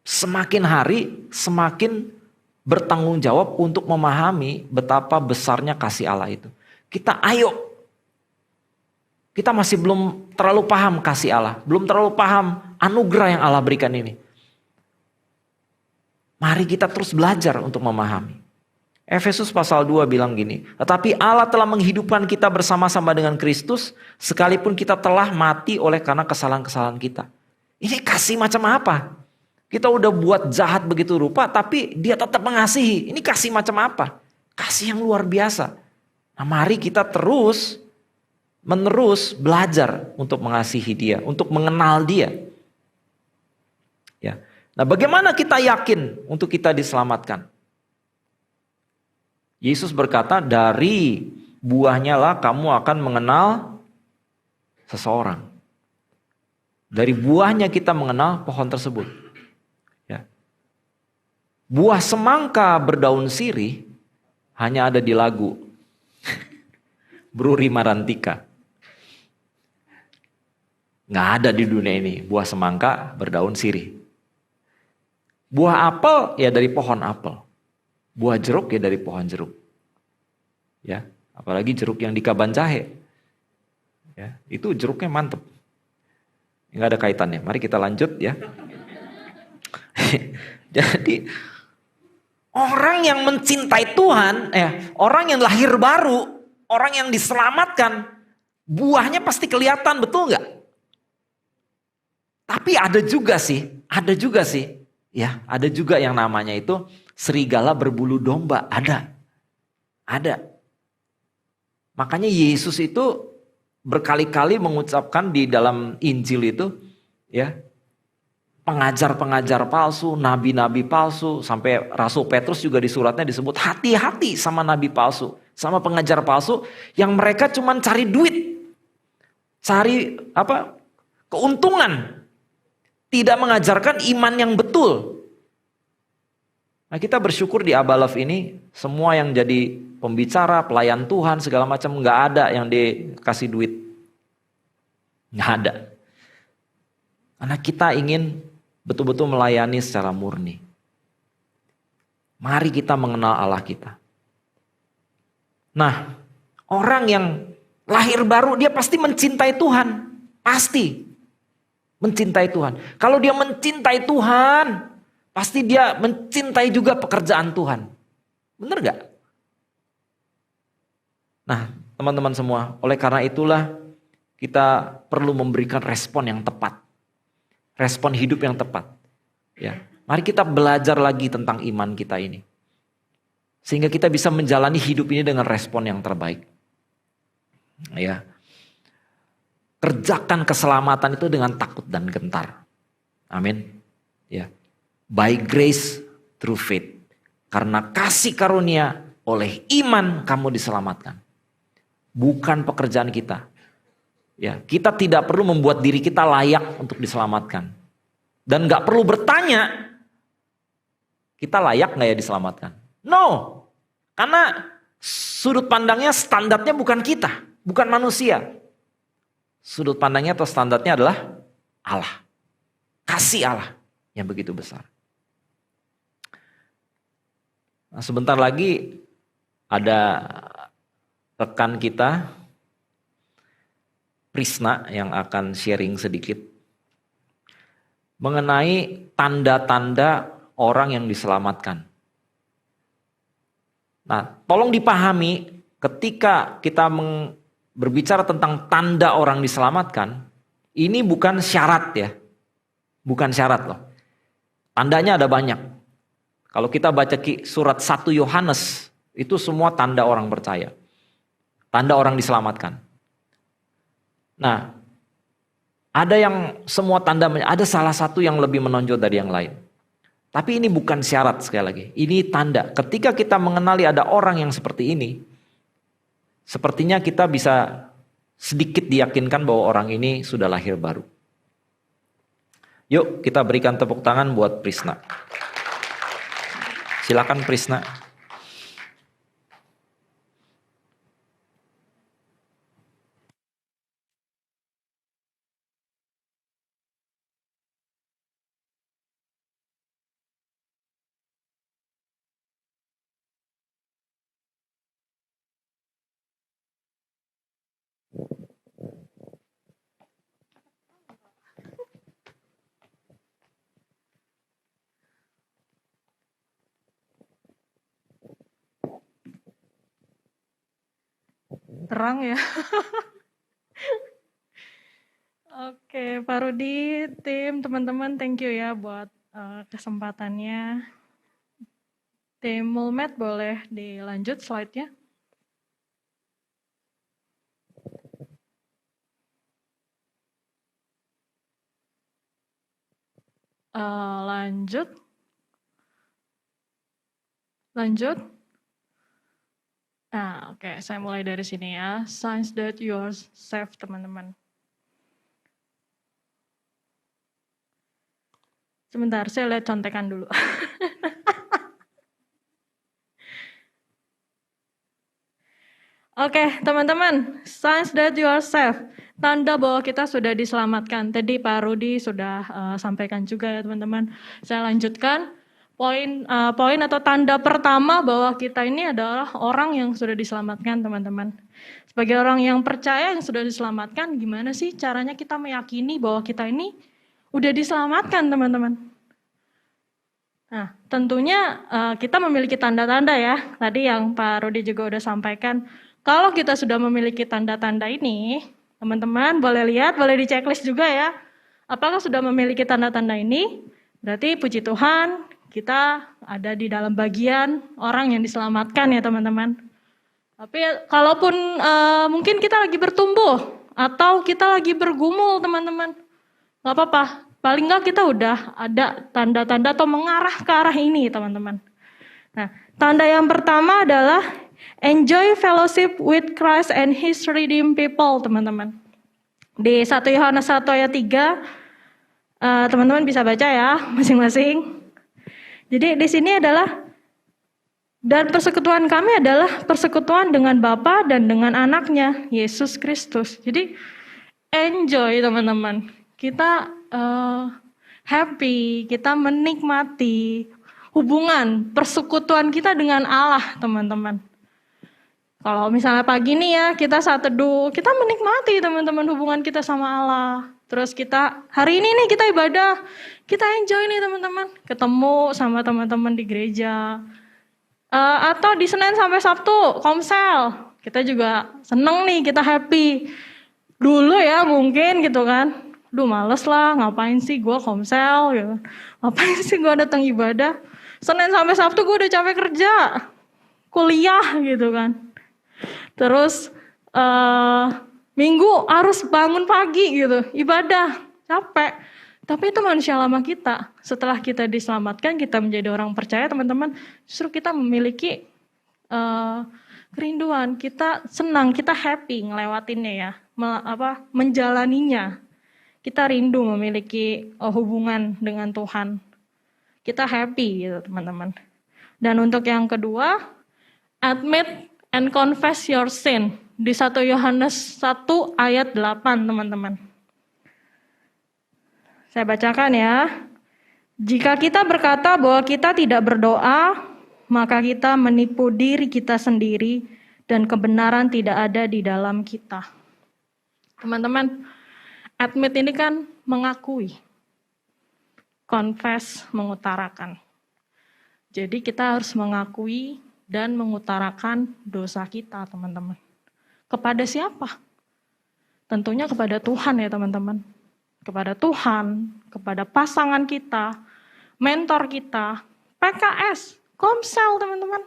semakin hari semakin bertanggung jawab untuk memahami betapa besarnya kasih Allah itu. Kita masih belum terlalu paham kasih Allah, belum terlalu paham anugerah yang Allah berikan ini. Mari kita terus belajar untuk memahami. Efesus pasal 2 bilang gini, tetapi Allah telah menghidupkan kita bersama-sama dengan Kristus, sekalipun kita telah mati oleh karena kesalahan-kesalahan kita. Ini kasih macam apa? Kita udah buat jahat begitu rupa, tapi dia tetap mengasihi. Ini kasih macam apa? Kasih yang luar biasa. Nah, mari kita menerus belajar untuk mengasihi dia, untuk mengenal dia. Ya. Nah, bagaimana kita yakin untuk kita diselamatkan? Yesus berkata, dari buahnya lah kamu akan mengenal seseorang. Dari buahnya kita mengenal pohon tersebut. Buah semangka berdaun sirih hanya ada di lagu Bruri Marantika. Nggak ada di dunia ini buah semangka berdaun sirih. Buah apel ya dari pohon apel. Buah jeruk ya dari pohon jeruk. Ya, apalagi jeruk yang di Kabanjahe. Ya, itu jeruknya mantep. Nggak ada kaitannya. Mari kita lanjut ya. Jadi orang yang mencintai Tuhan, orang yang lahir baru, orang yang diselamatkan, buahnya pasti kelihatan, betul nggak? Tapi ada juga sih, ya, ada juga yang namanya itu serigala berbulu domba, ada. Makanya Yesus itu berkali-kali mengucapkan di dalam Injil itu, ya, pengajar-pengajar palsu, nabi-nabi palsu, sampai Rasul Petrus juga di suratnya disebut hati-hati sama nabi palsu, sama pengajar palsu yang mereka cuma cari duit, cari keuntungan, tidak mengajarkan iman yang betul. Nah, kita bersyukur di Abalove ini semua yang jadi pembicara, pelayan Tuhan segala macam nggak ada yang dikasih duit, nggak ada. Karena kita ingin betul-betul melayani secara murni. Mari kita mengenal Allah kita. Nah, orang yang lahir baru dia pasti mencintai Tuhan, pasti. Mencintai Tuhan. Kalau dia mencintai Tuhan, pasti dia mencintai juga pekerjaan Tuhan. Benar gak? Nah, teman-teman semua, oleh karena itulah kita perlu memberikan respon yang tepat. Respon hidup yang tepat. Ya, mari kita belajar lagi tentang iman kita ini. Sehingga kita bisa menjalani hidup ini dengan respon yang terbaik. Ya. Kerjakan keselamatan itu dengan takut dan gentar. Amin. Ya. By grace through faith. Karena kasih karunia oleh iman kamu diselamatkan. Bukan pekerjaan kita. Ya, kita tidak perlu membuat diri kita layak untuk diselamatkan. Dan gak perlu bertanya, kita layak gak ya diselamatkan? No. Karena sudut pandangnya, standarnya bukan kita, bukan manusia. Sudut pandangnya atau standarnya adalah Allah. Kasih Allah yang begitu besar. Nah, sebentar lagi ada rekan kita, Prisna, yang akan sharing sedikit mengenai tanda-tanda orang yang diselamatkan. Nah, tolong dipahami ketika kita berbicara tentang tanda orang diselamatkan, ini bukan syarat ya. Bukan syarat loh. Tandanya ada banyak. Kalau kita baca surat 1 Yohanes, itu semua tanda orang percaya. Tanda orang diselamatkan. Nah, ada yang semua tanda, ada salah satu yang lebih menonjol dari yang lain. Tapi ini bukan syarat sekali lagi. Ini tanda. Ketika kita mengenali ada orang yang seperti ini, sepertinya kita bisa sedikit diyakinkan bahwa orang ini sudah lahir baru. Yuk kita berikan tepuk tangan buat Prisna. Silakan Prisna. Terang ya. Oke, Pak Rudi, tim, teman-teman, thank you ya buat kesempatannya. Tim Mulmed boleh dilanjut slide-nya. Lanjut. Nah, oke, saya mulai dari sini ya. Signs that you are safe, teman-teman. Sebentar, saya lihat contekan dulu. Oke, teman-teman, signs that you are safe. Tanda bahwa kita sudah diselamatkan. Tadi Pak Rudi sudah sampaikan juga ya, teman-teman. Saya lanjutkan. Poin atau tanda pertama bahwa kita ini adalah orang yang sudah diselamatkan, teman-teman. Sebagai orang yang percaya, yang sudah diselamatkan, gimana sih caranya kita meyakini bahwa kita ini udah diselamatkan, teman-teman? Nah, tentunya kita memiliki tanda-tanda ya. Tadi yang Pak Rudi juga udah sampaikan. Kalau kita sudah memiliki tanda-tanda ini, teman-teman boleh lihat, boleh di checklist juga ya. Apakah sudah memiliki tanda-tanda ini? Berarti puji Tuhan, kita ada di dalam bagian orang yang diselamatkan ya teman-teman. Tapi kalaupun mungkin kita lagi bertumbuh atau kita lagi bergumul teman-teman, gak apa-apa. Paling nggak kita udah ada tanda-tanda atau mengarah ke arah ini teman-teman. Nah, tanda yang pertama adalah enjoy fellowship with Christ and His redeemed people teman-teman. Di 1 Yohanes 1 ayat 3, teman-teman bisa baca ya masing-masing. Jadi di sini adalah, dan persekutuan kami adalah persekutuan dengan Bapa dan dengan anaknya, Yesus Kristus. Jadi enjoy teman-teman. Kita happy, kita menikmati hubungan persekutuan kita dengan Allah teman-teman. Kalau misalnya pagi nih ya kita saat teduh, kita menikmati teman-teman hubungan kita sama Allah. Terus kita hari ini nih kita ibadah, kita enjoy nih teman-teman. Ketemu sama teman-teman di gereja. Atau di Senin sampai Sabtu, komsel. Kita juga seneng nih, kita happy. Dulu ya mungkin gitu kan. Duh males lah, ngapain sih gue komsel gitu. Ngapain sih gue datang ibadah. Senin sampai Sabtu gue udah capek kerja. Kuliah gitu kan. Terus Minggu harus bangun pagi gitu. Ibadah, capek. Tapi itu manusia lama kita. Setelah kita diselamatkan, kita menjadi orang percaya teman-teman. Justru kita memiliki kerinduan. Kita senang, kita happy ngelewatinnya ya. Menjalaninya. Kita rindu memiliki hubungan dengan Tuhan. Kita happy gitu teman-teman. Dan untuk yang kedua, admit and confess your sin. Di 1 Yohanes 1 ayat 8 teman-teman. Saya bacakan ya. Jika kita berkata bahwa kita tidak berdoa, maka kita menipu diri kita sendiri dan kebenaran tidak ada di dalam kita. Teman-teman, admit ini kan mengakui. Confess, mengutarakan. Jadi kita harus mengakui dan mengutarakan dosa kita, teman-teman. Kepada siapa? Tentunya kepada Tuhan ya, teman-teman. Kepada Tuhan, kepada pasangan kita, mentor kita, PKS, komsel, teman-teman.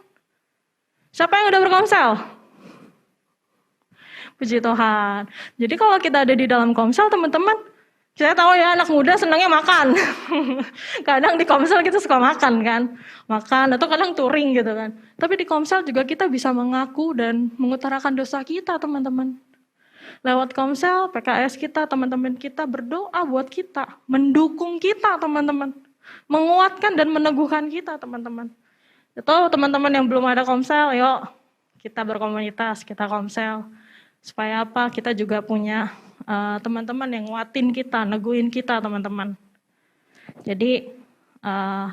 Siapa yang udah berkomsel? Puji Tuhan. Jadi kalau kita ada di dalam komsel, teman-teman, saya tahu ya anak muda senangnya makan. Kadang di komsel kita suka makan kan. Makan atau kadang touring gitu kan. Tapi di komsel juga kita bisa mengaku dan mengutarakan dosa kita teman-teman. Lewat komsel, PKS kita, teman-teman kita berdoa buat kita. Mendukung kita teman-teman. Menguatkan dan meneguhkan kita teman-teman. Itu teman-teman yang belum ada komsel, yuk kita berkomunitas, kita komsel. Supaya apa? Kita juga punya teman-teman yang nguatin kita, neguin kita teman-teman. Jadi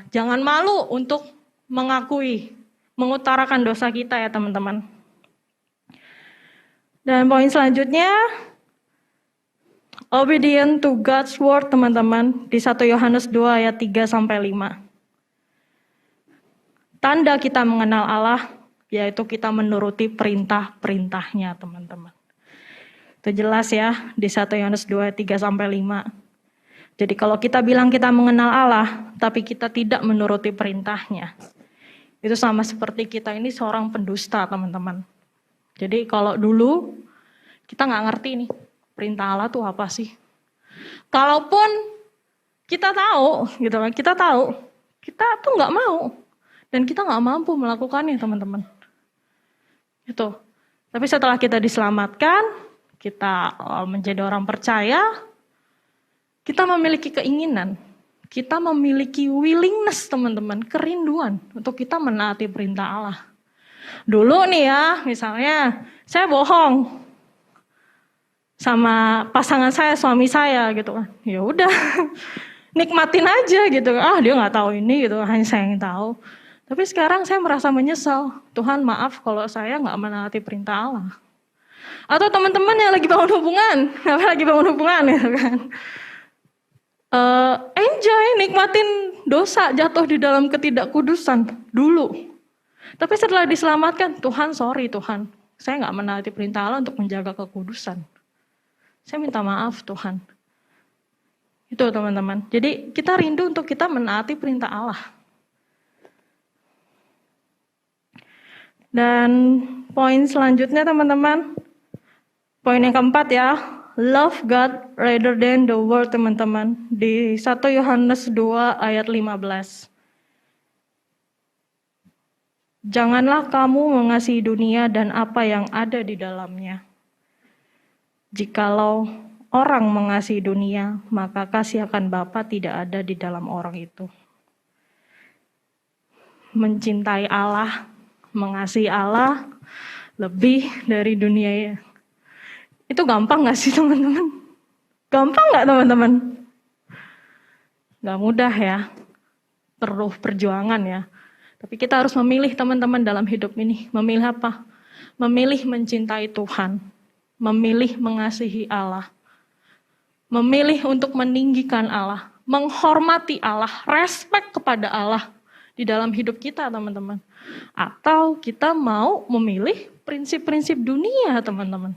jangan malu untuk mengakui, mengutarakan dosa kita ya teman-teman. Dan poin selanjutnya, obedient to God's word teman-teman. Di 1 Yohanes 2 ayat 3-5. Tanda kita mengenal Allah, yaitu kita menuruti perintah-perintahnya teman-teman. Itu jelas ya di 1 Yohanes 2, 3-5. Jadi kalau kita bilang kita mengenal Allah, tapi kita tidak menuruti perintahnya. Itu sama seperti kita ini seorang pendusta teman-teman. Jadi kalau dulu kita nggak ngerti nih, perintah Allah tuh apa sih. Kalaupun kita tahu, gitu kan, kita tuh nggak mau. Dan kita nggak mampu melakukannya teman-teman. Itu. Tapi setelah kita diselamatkan, kita menjadi orang percaya, kita memiliki keinginan, kita memiliki willingness teman-teman, kerinduan untuk kita menaati perintah Allah. Dulu nih ya, misalnya saya bohong sama pasangan saya, suami saya gitu kan. Ya udah, nikmatin aja gitu. Dia nggak tahu ini gitu, hanya saya yang tahu. Tapi sekarang saya merasa menyesal. Tuhan maaf kalau saya nggak menaati perintah Allah. Atau teman-teman yang lagi bangun hubungan, lagi bangun hubungan gitu kan. Enjoy, nikmatin dosa jatuh di dalam ketidakkudusan dulu. Tapi setelah diselamatkan, Tuhan sorry Tuhan, saya nggak menaati perintah Allah untuk menjaga kekudusan. Saya minta maaf Tuhan. Itu teman-teman. Jadi kita rindu untuk kita menaati perintah Allah. Dan poin selanjutnya teman-teman, poin yang keempat ya, love God rather than the world teman-teman. Di 1 Yohanes 2 ayat 15. Janganlah kamu mengasihi dunia dan apa yang ada di dalamnya. Jikalau orang mengasihi dunia, maka kasih akan Bapa tidak ada di dalam orang itu. Mencintai Allah, mengasihi Allah lebih dari dunia ya. Itu gampang gak sih teman-teman? Gampang gak teman-teman? Gak mudah ya. Perlu perjuangan ya. Tapi kita harus memilih teman-teman dalam hidup ini. Memilih apa? Memilih mencintai Tuhan. Memilih mengasihi Allah. Memilih untuk meninggikan Allah. Menghormati Allah. Respect kepada Allah. Di dalam hidup kita teman-teman. Atau kita mau memilih prinsip-prinsip dunia teman-teman.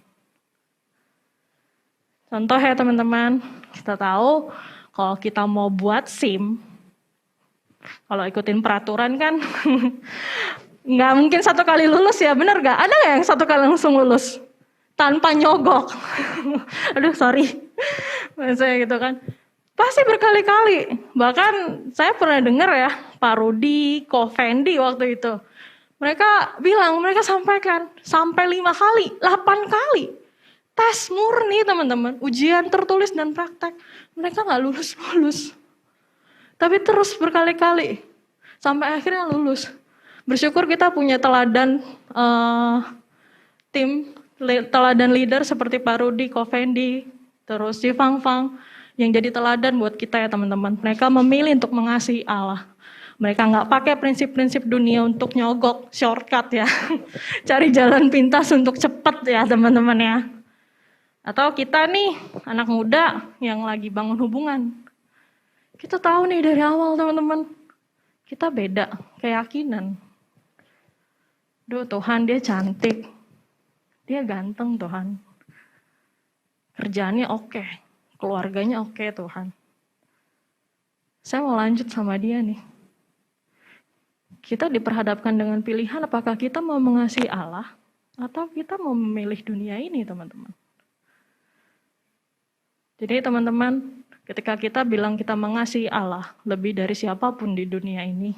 Contoh ya teman-teman. Kita tahu kalau kita mau buat SIM. Kalau ikutin peraturan kan nggak mungkin 1 kali lulus ya, bener gak? Ada nggak yang 1 kali langsung lulus? Tanpa nyogok. Aduh sorry. Saya gitu kan. Pasti berkali-kali. Bahkan saya pernah dengar ya, Pak Rudi, Ko Fendi waktu itu. Mereka bilang, mereka sampaikan sampai 5 kali, 8 kali. Tes murni teman-teman, ujian tertulis dan praktek. Mereka nggak lulus-lulus. Tapi terus berkali-kali sampai akhirnya lulus. Bersyukur kita punya teladan teladan leader seperti Pak Rudi, Ko Fendi, terus si Fang Fang yang jadi teladan buat kita ya teman-teman. Mereka memilih untuk mengasihi Allah. Mereka nggak pakai prinsip-prinsip dunia untuk nyogok, shortcut ya, cari jalan pintas untuk cepat ya teman-teman ya. Atau kita nih anak muda yang lagi bangun hubungan. Kita tahu nih dari awal teman-teman, kita beda keyakinan. Duh Tuhan dia cantik, dia ganteng Tuhan. Kerjaannya oke, keluarganya oke Tuhan. Saya mau lanjut sama dia nih. Kita diperhadapkan dengan pilihan apakah kita mau mengasihi Allah atau kita mau memilih dunia ini teman-teman. Jadi teman-teman, ketika kita bilang kita mengasihi Allah lebih dari siapapun di dunia ini.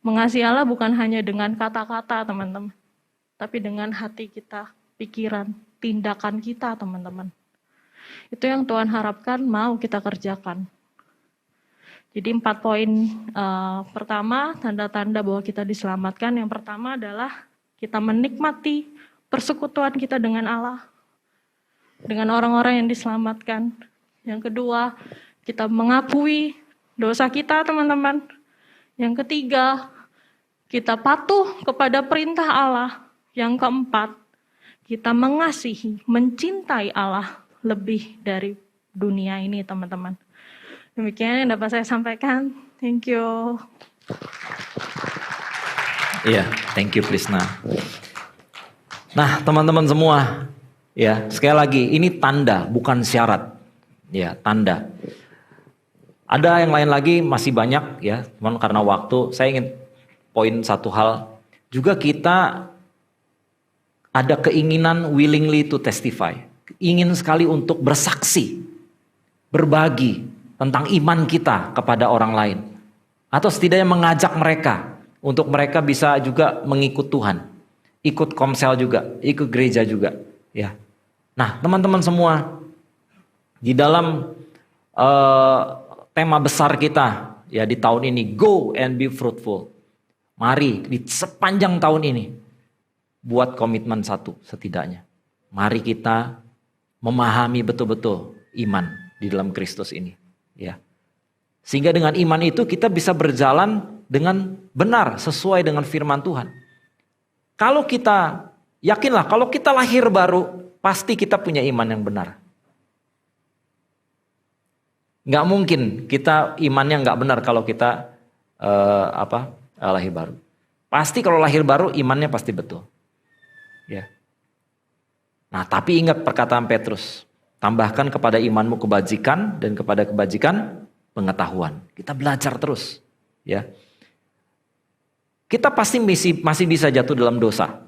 Mengasihi Allah bukan hanya dengan kata-kata teman-teman. Tapi dengan hati kita, pikiran, tindakan kita teman-teman. Itu yang Tuhan harapkan mau kita kerjakan. Jadi 4 poin pertama, tanda-tanda bahwa kita diselamatkan. Yang pertama adalah kita menikmati persekutuan kita dengan Allah. Dengan orang-orang yang diselamatkan. Yang kedua, kita mengakui dosa kita teman-teman. Yang ketiga, kita patuh kepada perintah Allah. Yang keempat, kita mengasihi, mencintai Allah lebih dari dunia ini teman-teman. Demikian yang dapat saya sampaikan. Thank you. Iya, thank you Prisna. Nah teman-teman semua, ya sekali lagi ini tanda bukan syarat. Ya, tanda. Ada yang lain lagi masih banyak ya, cuman karena waktu saya ingin poin satu hal. Juga kita ada keinginan willingly to testify. Ingin sekali untuk bersaksi, berbagi tentang iman kita kepada orang lain. Atau setidaknya mengajak mereka untuk mereka bisa juga mengikut Tuhan. Ikut komsel juga, ikut gereja juga. Ya. Nah teman-teman semua, di dalam tema besar kita ya di tahun ini, go and be fruitful. Mari di sepanjang tahun ini buat komitmen satu setidaknya. Mari kita memahami betul-betul iman di dalam Kristus ini, ya. Sehingga dengan iman itu kita bisa berjalan dengan benar sesuai dengan firman Tuhan. Kalau kita Yakinlah kalau kita lahir baru, pasti kita punya iman yang benar. Nggak mungkin kita imannya nggak benar kalau kita lahir baru. Pasti kalau lahir baru imannya pasti betul. Ya. Nah, tapi ingat perkataan Petrus, tambahkan kepada imanmu kebajikan dan kepada kebajikan pengetahuan. Kita belajar terus, ya. Kita pasti masih bisa jatuh dalam dosa.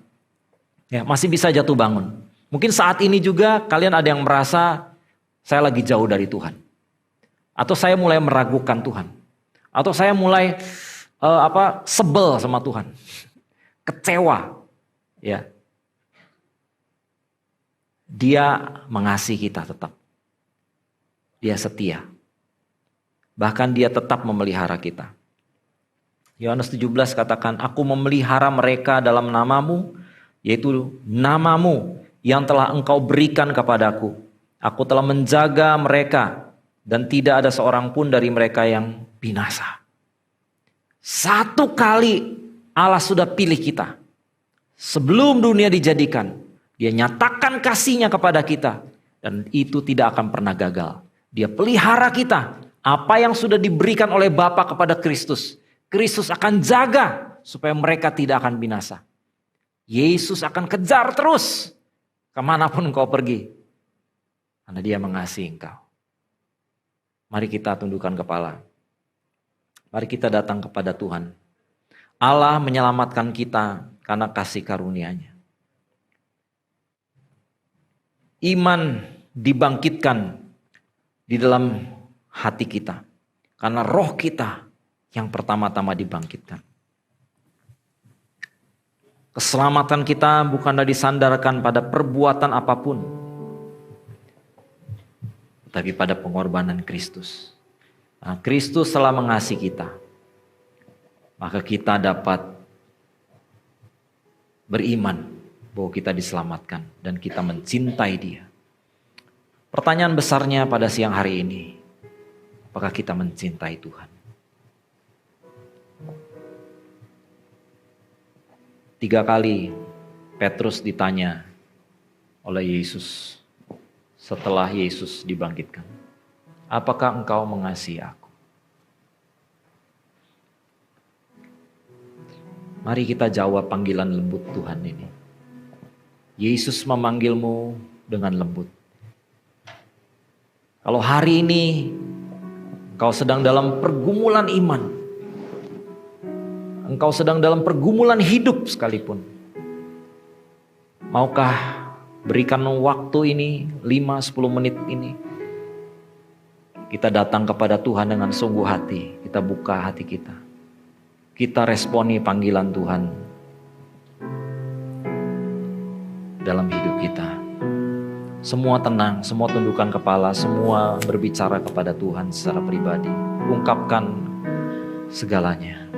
Ya, masih bisa jatuh bangun. Mungkin saat ini juga kalian ada yang merasa saya lagi jauh dari Tuhan. Atau saya mulai meragukan Tuhan. Atau saya mulai sebel sama Tuhan. Kecewa. Ya. Dia mengasihi kita tetap. Dia setia. Bahkan dia tetap memelihara kita. Yohanes 17 katakan, aku memelihara mereka dalam namamu, yaitu namamu yang telah engkau berikan kepadaku. Aku telah menjaga mereka dan tidak ada seorang pun dari mereka yang binasa. Satu kali Allah sudah pilih kita. Sebelum dunia dijadikan, dia nyatakan kasihnya kepada kita. Dan itu tidak akan pernah gagal. Dia pelihara kita. Apa yang sudah diberikan oleh Bapa kepada Kristus. Kristus akan jaga supaya mereka tidak akan binasa. Yesus akan kejar terus. Kemanapun engkau pergi. Karena dia mengasihi engkau. Mari kita tundukkan kepala. Mari kita datang kepada Tuhan. Allah menyelamatkan kita karena kasih karunia-Nya. Iman dibangkitkan di dalam hati kita. Karena roh kita yang pertama-tama dibangkitkan. Keselamatan kita bukanlah disandarkan pada perbuatan apapun. Tapi pada pengorbanan Kristus. Nah, Kristus telah mengasihi kita. Maka kita dapat beriman bahwa kita diselamatkan dan kita mencintai Dia. Pertanyaan besarnya pada siang hari ini, apakah kita mencintai Tuhan? 3 kali Petrus ditanya oleh Yesus setelah Yesus dibangkitkan, apakah engkau mengasihi aku? Mari kita jawab panggilan lembut Tuhan ini. Yesus memanggilmu dengan lembut. Kalau hari ini engkau sedang dalam pergumulan iman, engkau sedang dalam pergumulan hidup sekalipun, maukah berikan waktu ini 5-10 menit ini, kita datang kepada Tuhan dengan sungguh hati, kita buka hati kita, kita responi panggilan Tuhan dalam hidup kita. Semua tenang, semua tundukkan kepala, semua berbicara kepada Tuhan secara pribadi. Ungkapkan segalanya.